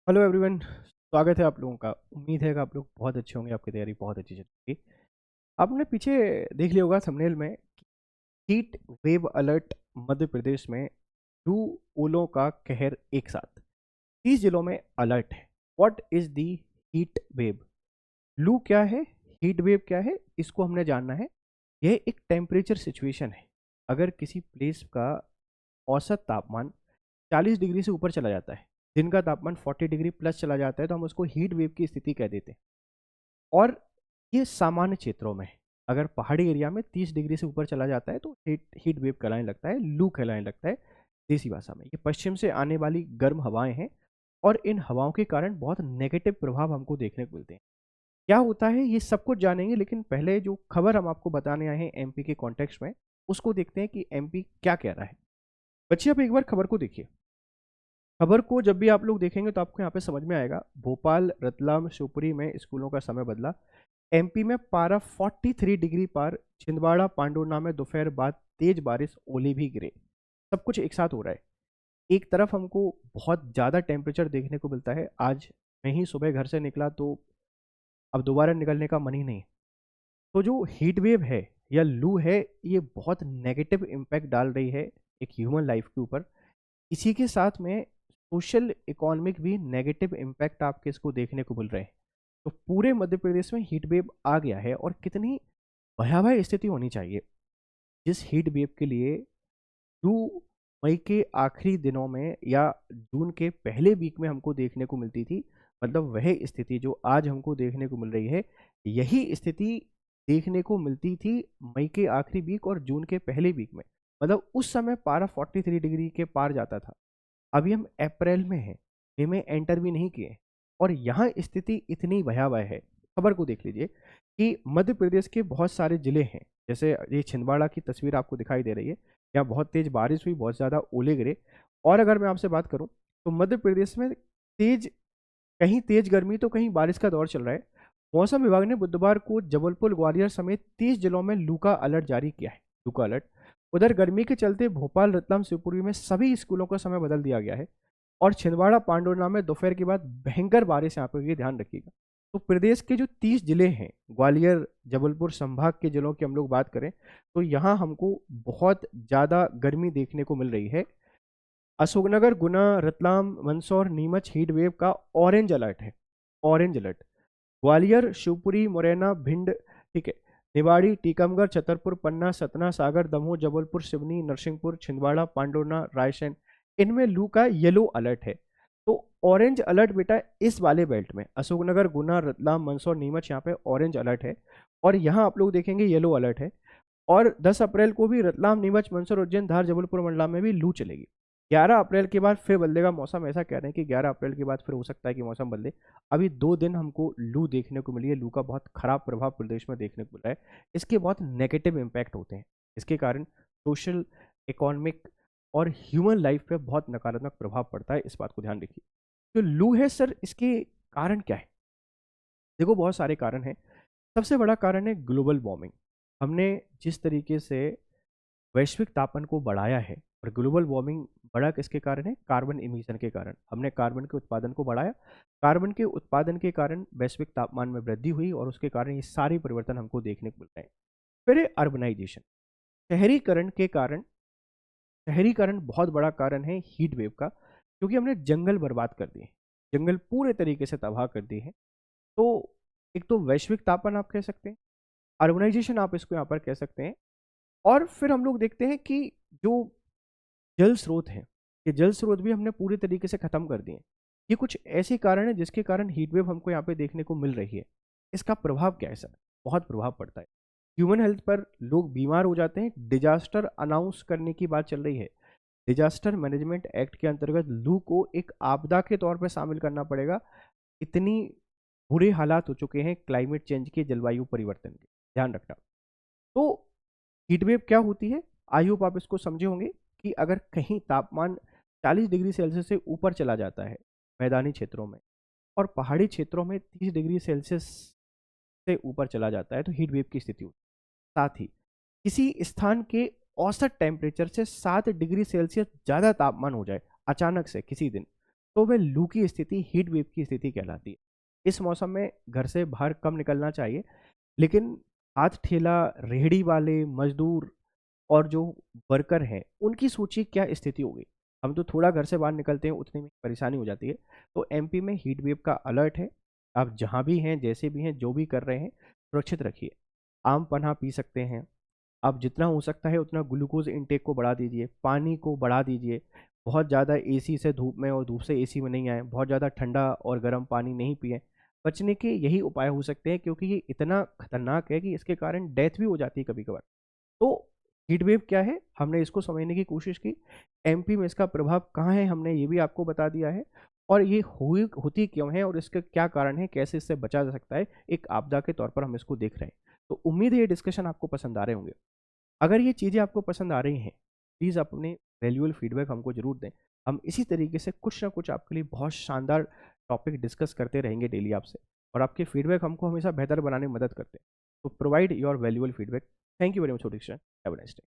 Hello everyone. स्वागत है आप लोगों का। उम्मीद है कि आप लोग बहुत अच्छे होंगे, आपकी तैयारी बहुत अच्छी चल रही है। आपने पीछे देख लिया होगा थंबनेल में, heat wave alert Madhya Pradesh में, लू ओलों का कहर एक साथ, 30 जिलों में अलर्ट है। What is the heat wave? लू क्या है, हीट वेव क्या है, इसको हमने जानना है। यह एक टेम्परेचर सिचुएशन है। अगर किसी प्लेस का औसत तापमान 40 डिग्री से ऊपर चला जाता है, दिन का तापमान 40 डिग्री प्लस चला जाता है, तो हम उसको हीट वेव की स्थिति कह देते हैं। और ये सामान्य क्षेत्रों में है। अगर पहाड़ी एरिया में 30 डिग्री से ऊपर चला जाता है तो हीट हीट वेव कहलाने लगता है, लू कहलाने लगता है देसी भाषा में। ये पश्चिम से आने वाली गर्म हवाएं हैं, और इन हवाओं के कारण बहुत नेगेटिव प्रभाव हमको देखने को मिलते हैं। क्या होता है ये सब कुछ जानेंगे, लेकिन पहले जो खबर हम आपको बताने आए हैं एमपी के कॉन्टेक्स्ट में, उसको देखते हैं कि एमपी क्या कह रहा है। बच्चे आप एक बार खबर को देखिए। खबर को जब भी आप लोग देखेंगे तो आपको यहाँ पे समझ में आएगा, भोपाल, रतलाम, शिवपुरी में स्कूलों का समय बदला। एमपी में पारा 43 डिग्री पार, छिंदवाड़ा, पांडुर्ना में दोपहर बाद तेज बारिश, ओले भी गिरे। सब कुछ एक साथ हो रहा है। एक तरफ हमको बहुत ज़्यादा टेम्परेचर देखने को मिलता है। आज मैं ही सुबह घर से निकला तो अब दोबारा निकलने का मन ही नहीं। तो जो हीट वेव है या लू है, ये बहुत नेगेटिव इम्पैक्ट डाल रही है एक ह्यूमन लाइफ के ऊपर। इसी के साथ में सोशल इकोनॉमिक भी नेगेटिव इम्पैक्ट आपके इसको देखने को मिल रहे हैं। तो पूरे मध्य प्रदेश में हीट वेव आ गया है, और कितनी भयावह स्थिति होनी चाहिए जिस हीट वेव के लिए जून मई के आखिरी दिनों में या जून के पहले वीक में हमको देखने को मिलती थी। मतलब वह स्थिति जो आज हमको देखने को मिल रही है, यही स्थिति देखने को मिलती थी मई के आखिरी वीक और जून के पहले वीक में। मतलब उस समय पारा 43 डिग्री के पार जाता था। अभी हम अप्रैल में हैं, मई में एंटर भी नहीं किए, और यहाँ स्थिति इतनी भयावह है। खबर को देख लीजिए कि मध्य प्रदेश के बहुत सारे जिले हैं। जैसे ये छिंदवाड़ा की तस्वीर आपको दिखाई दे रही है, यहाँ बहुत तेज बारिश हुई, बहुत ज़्यादा ओले गिरे। और अगर मैं आपसे बात करूँ तो मध्य प्रदेश में तेज, कहीं तेज गर्मी तो कहीं बारिश का दौर चल रहा है। मौसम विभाग ने बुधवार को जबलपुर, ग्वालियर समेत 30 जिलों में लू का अलर्ट जारी किया है। लू का अलर्ट। उधर गर्मी के चलते भोपाल, रतलाम, शिवपुरी में सभी स्कूलों का समय बदल दिया गया है। और छिंदवाड़ा, पांडुर्ना में दोपहर के बाद भयंकर बारिश यहाँ पर हुई है, ध्यान रखिएगा। तो प्रदेश के जो 30 जिले हैं, ग्वालियर, जबलपुर संभाग के जिलों की हम लोग बात करें, तो यहाँ हमको बहुत ज़्यादा गर्मी देखने को मिल रही है। अशोकनगर, गुना, रतलाम, मंदसौर, नीमच हीट वेव का ऑरेंज अलर्ट है। Orange alert. ग्वालियर, शिवपुरी, मुरैना, भिंड, ठीक है, निवाड़ी, टीकमगढ़, छतरपुर, पन्ना, सतना, सागर, दमोह, जबलपुर, सिवनी, नरसिंहपुर, छिंदवाड़ा, पांडुर्ना, रायसेन, इनमें लू का येलो अलर्ट है। तो ऑरेंज अलर्ट बेटा इस वाले बेल्ट में अशोकनगर, गुना, रतलाम, मंदसौर, नीमच, यहाँ पे ऑरेंज अलर्ट है। और यहाँ आप लोग देखेंगे येलो अलर्ट है। और 10 अप्रैल को भी रतलाम, नीमच, मंदसौर, उज्जैन, धार, जबलपुर, मंडला में भी लू चलेगी। 11 अप्रैल के बाद फिर बदलेगा मौसम, ऐसा कह रहे हैं कि 11 अप्रैल के बाद फिर हो सकता है कि मौसम बदले। अभी 2 दिन हमको लू देखने को मिली है। लू का बहुत खराब प्रभाव प्रदेश में देखने को मिला है। इसके बहुत नेगेटिव इम्पैक्ट होते हैं। इसके कारण सोशल, इकोनॉमिक और ह्यूमन लाइफ पे बहुत नकारात्मक प्रभाव पड़ता है। इस बात को ध्यान रखिए। तो लू है सर, इसके कारण क्या है? देखो बहुत सारे कारण हैं। सबसे बड़ा कारण है ग्लोबल वार्मिंग। हमने जिस तरीके से वैश्विक तापमान को बढ़ाया है, और ग्लोबल वार्मिंग बढ़ा किसके कारण है? कार्बन इमिशन के कारण। हमने कार्बन के उत्पादन को बढ़ाया। कार्बन के उत्पादन के कारण वैश्विक तापमान में वृद्धि हुई, और उसके कारण ये सारे परिवर्तन हमको देखने को मिल रहे हैं। फिर है अर्बनाइजेशन, शहरीकरण के कारण। शहरीकरण बहुत बड़ा कारण है हीट वेव का, क्योंकि हमने जंगल बर्बाद कर दिए, जंगल पूरे तरीके से तबाह कर दिए हैं। तो एक तो वैश्विक तापमान आप कह सकते हैं, अर्बनाइजेशन आप इसको यहाँ पर कह सकते हैं। और फिर हम लोग देखते हैं कि जो जल स्रोत हैं, ये जल स्रोत भी हमने पूरी तरीके से ख़त्म कर दिए हैं। ये कुछ ऐसे कारण हैं जिसके कारण हीट वेव हमको यहाँ पे देखने को मिल रही है। इसका प्रभाव क्या है सर? बहुत प्रभाव पड़ता है ह्यूमन हेल्थ पर। लोग बीमार हो जाते हैं। डिजास्टर अनाउंस करने की बात चल रही है। डिजास्टर मैनेजमेंट एक्ट के अंतर्गत लू को एक आपदा के तौर पर शामिल करना पड़ेगा। इतनी बुरे हालात हो चुके हैं क्लाइमेट चेंज के, जलवायु परिवर्तन के। ध्यान रखना। तो हीट वेव क्या होती है, आई होप आप इसको समझे होंगे कि अगर कहीं तापमान 40 डिग्री सेल्सियस से ऊपर चला जाता है मैदानी क्षेत्रों में, और पहाड़ी क्षेत्रों में 30 डिग्री सेल्सियस से ऊपर चला जाता है, तो हीट वेव की स्थिति होती है। साथ ही किसी स्थान के औसत टेम्परेचर से 7 डिग्री सेल्सियस ज़्यादा तापमान हो जाए अचानक से किसी दिन, तो वह लू की स्थिति, हीट वेव की स्थिति कहलाती है। इस मौसम में घर से बाहर कम निकलना चाहिए, लेकिन हाथ ठेला, रेहड़ी वाले, मजदूर और जो वर्कर हैं, उनकी सोचिए क्या स्थिति होगी। हम तो थोड़ा घर से बाहर निकलते हैं, उतने में परेशानी हो जाती है। तो एमपी में हीट वेव का अलर्ट है। आप जहाँ भी हैं, जैसे भी हैं, जो भी कर रहे हैं, सुरक्षित रखिए। आम पन्ना पी सकते हैं। आप जितना हो सकता है उतना ग्लूकोज इनटेक को बढ़ा दीजिए, पानी को बढ़ा दीजिए। बहुत ज़्यादा एसी से धूप में और धूप से एसी में नहीं आए, बहुत ज़्यादा ठंडा और गर्म पानी नहीं पिएं। बचने के यही उपाय हो सकते हैं, क्योंकि ये इतना खतरनाक है कि इसके कारण डेथ भी हो जाती है कभी कभार। तो हीट वेव क्या है, हमने इसको समझने की कोशिश की। एमपी में इसका प्रभाव कहाँ है, हमने ये भी आपको बता दिया है। और ये हुई होती क्यों है और इसके क्या कारण है, कैसे इससे बचा जा सकता है, एक आपदा के तौर पर हम इसको देख रहे हैं। तो उम्मीद है ये डिस्कशन आपको पसंद आ रहे होंगे। अगर ये चीज़ें आपको पसंद आ रही हैं, प्लीज़ अपने वैल्यूएबल फीडबैक हमको ज़रूर दें। हम इसी तरीके से कुछ ना कुछ आपके लिए बहुत शानदार टॉपिक डिस्कस करते रहेंगे डेली आपसे, और आपके फीडबैक हमको हमेशा बेहतर बनाने में मदद करते हैं। तो provide your valuable feedback. Thank you very much for have a nice day.